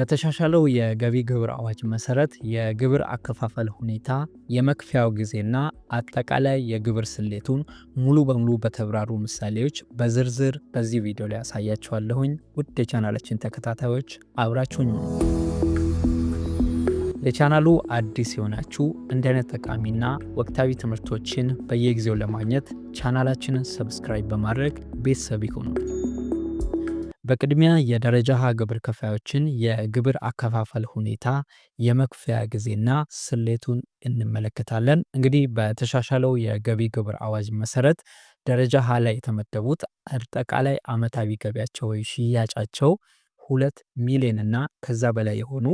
በተሻሻለው የገቢ ግብር አዋጅ መሰረት የግብር አከፋፈል ሁኔታ፣ የመክፈያው ጊዜና አጠቃላይ የግብር ስሌቱን ሙሉ በሙሉ በተብራሩ ምሳሌዎች በዝርዝር በዚህ ቪዲዮ ላይ ያሳያችኋለሁኝ። ውድ የቻናላችን ተከታታዮች አብራችሁኝ ነው። ለቻናሉ አዲስ የሆናችሁ እንዲህ አይነት ጠቃሚና ወቅታዊ ትምህርቶችን በየጊዜው ለማግኘት ቻናላችንን ሰብስክራይብ በማድረግ ቤተሰብ ይሁኑ። በቅድሚያ የደረጃ ሀ ግብር ከፋዮችን የግብር አከፋፈል ሁኔታ፣ የመክፈያ ጊዜና ስሌቱን እንመለከታለን። እንግዲህ በተሻሻለው የገቢ ግብር አዋጅ መሰረት ደረጃ ሀ ላይ የተመደቡት አጠቃላይ ዓመታዊ ገቢያቸው ወይ ሽያጫቸው 2 ሚሊዮን እና ከዛ በላይ የሆኑ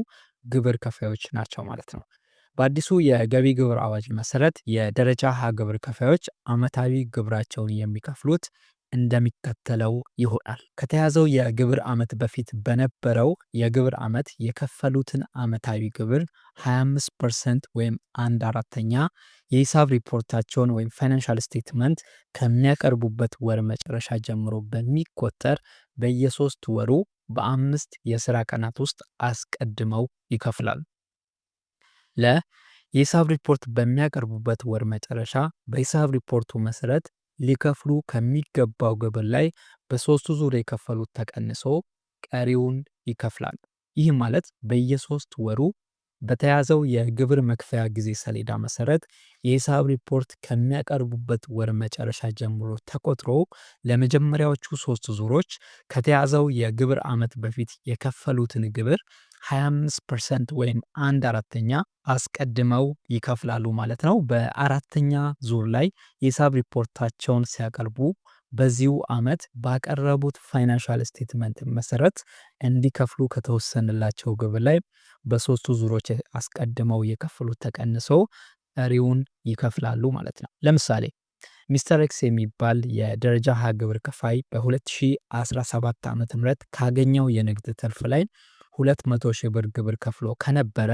ግብር ከፋዮች ናቸው ማለት ነው። በአዲሱ የገቢ ግብር አዋጅ መሰረት የደረጃ ሀ ግብር ከፋዮች ዓመታዊ ግብራቸውን የሚከፍሉት እንደሚከተለው ይሆናል። ከተያዘው የግብር ዓመት በፊት በነበረው የግብር ዓመት የከፈሉትን ዓመታዊ ግብር 25% ወይም 1/4ኛ የሂሳብ ሪፖርታቸውን ወይም ፋይናንሻል ስቴትመንት ከሚያቀርቡበት ወር መጨረሻ ጀምሮ በሚቆጠር በየሶስት ወሩ በ5 የሥራ ቀናት ውስጥ አስቀድመው ይከፍላሉ። የሂሳብ ሪፖርት በሚያቀርቡበት ወር መጨረሻ በሂሳብ ሪፖርቱ መሰረት ሊከፍሉ ከሚገባው ግብር ላይ በሶስቱ ዙር የከፈሉት ተቀንሶ ቀሪውን ይከፍላል። ይህ ማለት በየሶስት ወሩ በተያዘው የግብር መክፈያ ጊዜ ሰሌዳ መሰረት የሂሳብ ሪፖርት ከሚያቀርቡበት ወር መጨረሻ ጀምሮ ተቆጥሮ ለመጀመሪያዎቹ 3 ዙሮች ከተያዘው የግብር ዓመት በፊት የከፈሉትን ግብር 25% ወይም 1/4ኛ አስቀድመው ይከፍላሉ ማለት ነው። በአራተኛ ዙር ላይ የሂሳብ ሪፖርታቸውን ሲያቀርቡ በዚሁ ዓመት ባቀረቡት ፋይናንሻል ስቴትመንት መሰረት እንዲከፍሉ ከተወሰነላቸው ግብር ላይ በሶስቱ ዙሮች አስቀድመው የከፈሉት ተቀንሶ ቀሪውን ይከፍላሉ ማለት ነው። ለምሳሌ ሚስተር ኤክስ የሚባል የደረጃ ሀ ግብር ከፋይ በ2017 ዓ.ም ካገኘው የንግድ ትርፍ ላይ 200 ሺህ ብር ግብር ከፍሎ ከነበረ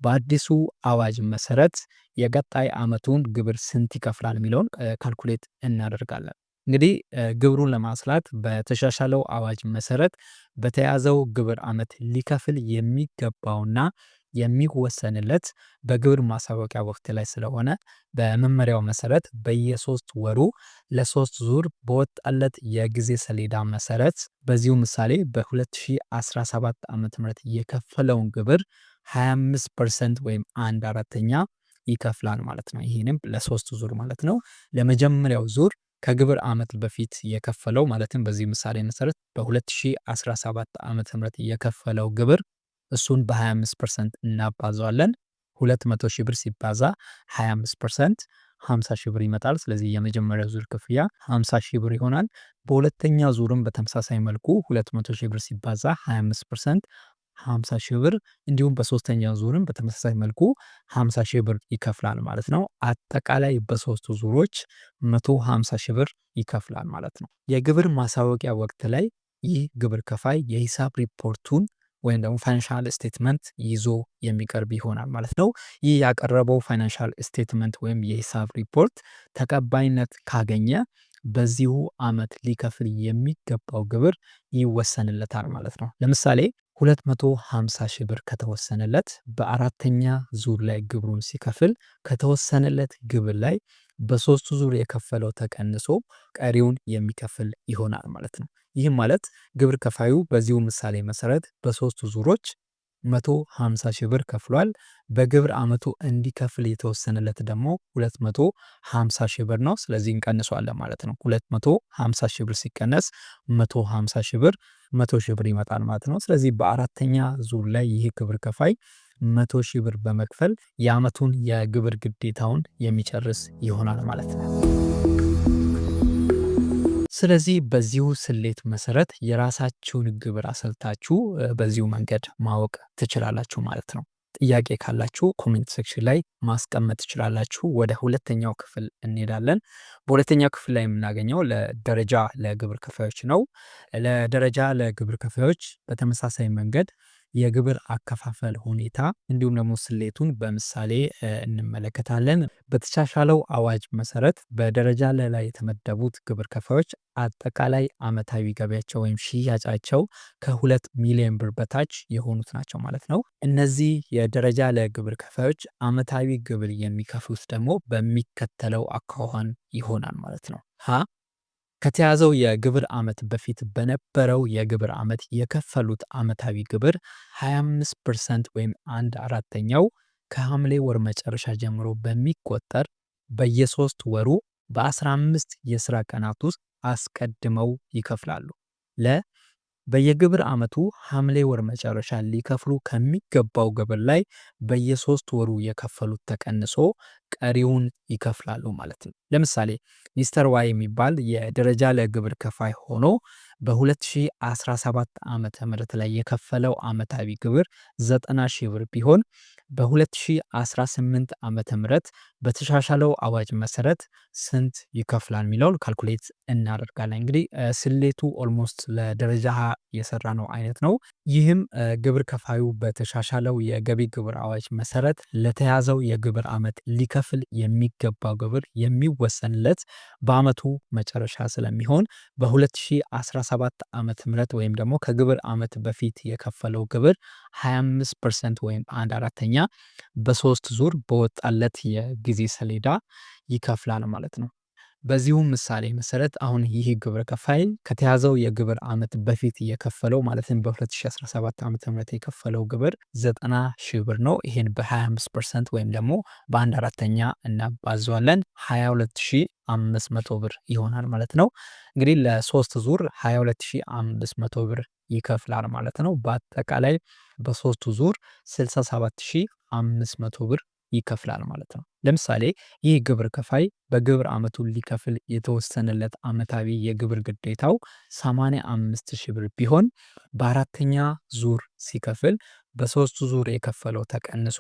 በአዲሱ አዋጅ መሰረት የቀጣይ ዓመቱን ግብር ስንት ይከፍላል የሚለውን ካልኩሌት እናደርጋለን። እንግዲህ ግብሩን ለማስላት በተሻሻለው አዋጅ መሰረት በተያዘው ግብር ዓመት ሊከፍል የሚገባውና የሚወሰንለት በግብር ማሳወቂያ ወቅት ላይ ስለሆነ በመመሪያው መሰረት በየሶስት ወሩ ለ3 ዙር በወጣለት የጊዜ ሰሌዳ መሰረት በዚሁ ምሳሌ በ2017 ዓ.ም የከፈለውን ግብር 25% ወይም 1/4ኛ ይከፍላል ማለት ነው። ይህንም ለ3 ዙር ማለት ነው። ለመጀመሪያው ዙር ከግብር ዓመት በፊት የከፈለው ማለትም በዚህ ምሳሌ መሰረት በ2017 ዓ.ም የከፈለው ግብር እሱን በ25% እናባዛዋለን። 200 ሺህ ብር ሲባዛ 25% 50 ሺህ ብር ይመጣል። ስለዚህ የመጀመሪያው ዙር ክፍያ 50 ሺህ ብር ይሆናል። በሁለተኛ ዙርም በተመሳሳይ መልኩ 200 ሺህ ብር ሲባዛ 25% 50 ሺህ ብር እንዲሁም በሶስተኛው ዙርም በተመሳሳይ መልኩ 50 ሺህ ብር ይከፍላል ማለት ነው። አጠቃላይ በሶስቱ ዙሮች 150 ሺህ ብር ይከፍላል ማለት ነው። የግብር ማሳወቂያ ወቅት ላይ ይህ ግብር ከፋይ የሂሳብ ሪፖርቱን ወይም ደግሞ ፋይናንሻል ስቴትመንት ይዞ የሚቀርብ ይሆናል ማለት ነው። ይህ ያቀረበው ፋይናንሻል ስቴትመንት ወይም የሂሳብ ሪፖርት ተቀባይነት ካገኘ በዚሁ ዓመት ሊከፍል የሚገባው ግብር ይወሰንለታል ማለት ነው። ለምሳሌ 250 ሺህ ብር ከተወሰነለት በአራተኛ ዙር ላይ ግብሩን ሲከፍል ከተወሰነለት ግብር ላይ በሶስቱ ዙር የከፈለው ተቀንሶ ቀሪውን የሚከፍል ይሆናል ማለት ነው። ይህም ማለት ግብር ከፋዩ በዚሁ ምሳሌ መሰረት በሶስቱ ዙሮች 150 ሺህ ብር ከፍሏል። በግብር ዓመቱ እንዲከፍል የተወሰነለት ደግሞ 250 ሺህ ብር ነው። ስለዚህ እንቀንሷለን ማለት ነው። 250 ሺህ ብር ሲቀነስ 150 ሺህ ብር 100 ሺህ ብር ይመጣል ማለት ነው። ስለዚህ በአራተኛ ዙር ላይ ይህ ግብር ከፋይ 100 ሺህ ብር በመክፈል የዓመቱን የግብር ግዴታውን የሚጨርስ ይሆናል ማለት ነው። ስለዚህ በዚሁ ስሌት መሰረት የራሳችሁን ግብር አሰልታችሁ በዚሁ መንገድ ማወቅ ትችላላችሁ ማለት ነው። ጥያቄ ካላችሁ ኮሜንት ሴክሽን ላይ ማስቀመጥ ትችላላችሁ። ወደ ሁለተኛው ክፍል እንሄዳለን። በሁለተኛው ክፍል ላይ የምናገኘው ለደረጃ ለግብር ከፋዮች ነው። ለደረጃ ለግብር ከፋዮች በተመሳሳይ መንገድ የግብር አከፋፈል ሁኔታ እንዲሁም ደግሞ ስሌቱን በምሳሌ እንመለከታለን። በተሻሻለው አዋጅ መሰረት በደረጃ ላይ የተመደቡት ግብር ከፋዮች አጠቃላይ ዓመታዊ ገቢያቸው ወይም ሽያጫቸው ከ2 ሚሊዮን ብር በታች የሆኑት ናቸው ማለት ነው። እነዚህ የደረጃ ለግብር ከፋዮች ዓመታዊ ግብር የሚከፍሉት ደግሞ በሚከተለው አኳኋን ይሆናል ማለት ነው። ከተያዘው የግብር ዓመት በፊት በነበረው የግብር ዓመት የከፈሉት ዓመታዊ ግብር 25% ወይም 1/4ኛው ከሐምሌ ወር መጨረሻ ጀምሮ በሚቆጠር በየሶስት ወሩ በ15 የሥራ ቀናት ውስጥ አስቀድመው ይከፍላሉ። በየግብር ዓመቱ ሐምሌ ወር መጨረሻ ሊከፍሉ ከሚገባው ግብር ላይ በየሶስት ወሩ የከፈሉት ተቀንሶ ቀሪውን ይከፍላሉ ማለት ነው። ለምሳሌ ሚስተር ዋይ የሚባል የደረጃ ለግብር ከፋይ ሆኖ በ2017 ዓመተ ምህረት ላይ የከፈለው ዓመታዊ ግብር 90 ሺህ ብር ቢሆን በ2018 ዓመተ ምህረት በተሻሻለው አዋጅ መሰረት ስንት ይከፍላል የሚለውን ካልኩሌት እናደርጋለን። እንግዲህ ስሌቱ ኦልሞስት ለደረጃ የሰራ ነው አይነት ነው። ይህም ግብር ከፋዩ በተሻሻለው የገቢ ግብር አዋጅ መሰረት ለተያዘው የግብር ዓመት ሊከፍል የሚገባው ግብር የሚወሰንለት በዓመቱ መጨረሻ ስለሚሆን በ2017 ዓመተ ምህረት ወይም ደግሞ ከግብር ዓመት በፊት የከፈለው ግብር 25% ወይም 1/4ኛ በሶስት ዙር በወጣለት የጊዜ ሰሌዳ ይከፍላል ማለት ነው። በዚሁም ምሳሌ መሰረት አሁን ይህ ግብር ከፋይ ከተያዘው የግብር ዓመት በፊት የከፈለው ማለትም በ2017 ዓ.ም የከፈለው ግብር 90 ሺህ ብር ነው። ይሄን በ25% ወይም ደግሞ በ1/4ኛ እናባዘዋለን 22500 ብር ይሆናል ማለት ነው። እንግዲህ ለሶስት ዙር 22500 ብር ይከፍላል ማለት ነው። በአጠቃላይ በሶስቱ ዙር 67500 ብር ይከፍላል ማለት ነው። ለምሳሌ ይህ ግብር ከፋይ በግብር ዓመቱ ሊከፍል የተወሰነለት ዓመታዊ የግብር ግዴታው 85 ሺህ ብር ቢሆን በአራተኛ ዙር ሲከፍል በሶስቱ ዙር የከፈለው ተቀንሶ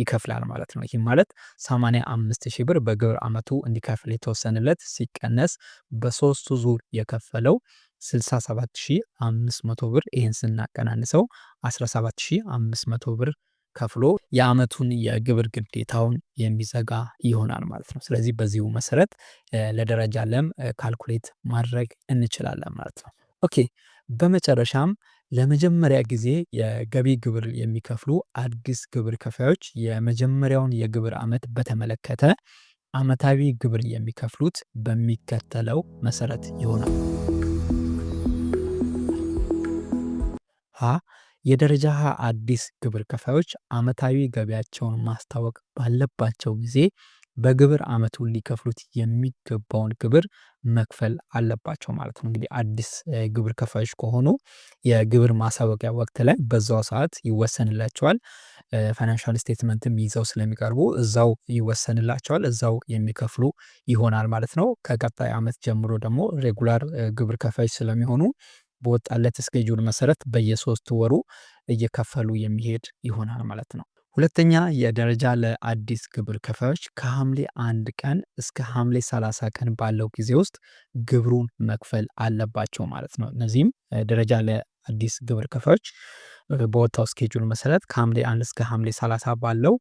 ይከፍላል ማለት ነው። ይህም ማለት 85 ሺህ ብር በግብር ዓመቱ እንዲከፍል የተወሰነለት ሲቀነስ በሶስቱ ዙር የከፈለው 67500 ብር፣ ይህን ስናቀናንሰው 17500 ብር ከፍሎ የዓመቱን የግብር ግዴታውን የሚዘጋ ይሆናል ማለት ነው። ስለዚህ በዚሁ መሰረት ለደረጃ ለም ካልኩሌት ማድረግ እንችላለን ማለት ነው። ኦኬ። በመጨረሻም ለመጀመሪያ ጊዜ የገቢ ግብር የሚከፍሉ አዲስ ግብር ከፋዮች የመጀመሪያውን የግብር ዓመት በተመለከተ ዓመታዊ ግብር የሚከፍሉት በሚከተለው መሰረት ይሆናል። የደረጃ አዲስ ግብር ከፋዮች ዓመታዊ ገቢያቸውን ማስታወቅ ባለባቸው ጊዜ በግብር ዓመቱ ሊከፍሉት የሚገባውን ግብር መክፈል አለባቸው ማለት ነው። እንግዲህ አዲስ ግብር ከፋዮች ከሆኑ የግብር ማሳወቂያ ወቅት ላይ በዛው ሰዓት ይወሰንላቸዋል። ፋይናንሻል ስቴትመንትም ይዘው ስለሚቀርቡ እዛው ይወሰንላቸዋል፣ እዛው የሚከፍሉ ይሆናል ማለት ነው። ከቀጣይ ዓመት ጀምሮ ደግሞ ሬጉላር ግብር ከፋዮች ስለሚሆኑ በወጣለት እስኬጁል መሰረት በየሶስት ወሩ እየከፈሉ የሚሄድ ይሆናል ማለት ነው። ሁለተኛ የደረጃ ለአዲስ ግብር ከፋዮች ከሐምሌ 1 ቀን እስከ ሐምሌ 30 ቀን ባለው ጊዜ ውስጥ ግብሩን መክፈል አለባቸው ማለት ነው። እነዚህም ደረጃ ለአዲስ ግብር ከፋዮች በወጣው ስኬጁል መሰረት ከሐምሌ 1 እስከ ሐምሌ 30 ባለው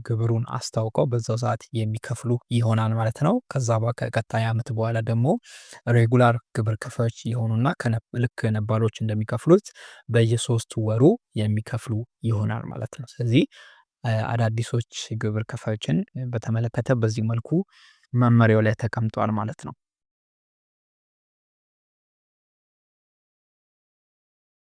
ግብሩን አስታውቀው በዛው ሰዓት የሚከፍሉ ይሆናል ማለት ነው። ከዛ ከቀጣይ ዓመት በኋላ ደግሞ ሬጉላር ግብር ከፋዮች የሆኑና ልክ ነባሮች እንደሚከፍሉት በየሶስት ወሩ የሚከፍሉ ይሆናል ማለት ነው። ስለዚህ አዳዲሶች ግብር ከፋዮችን በተመለከተ በዚህ መልኩ መመሪያው ላይ ተቀምጧል ማለት ነው።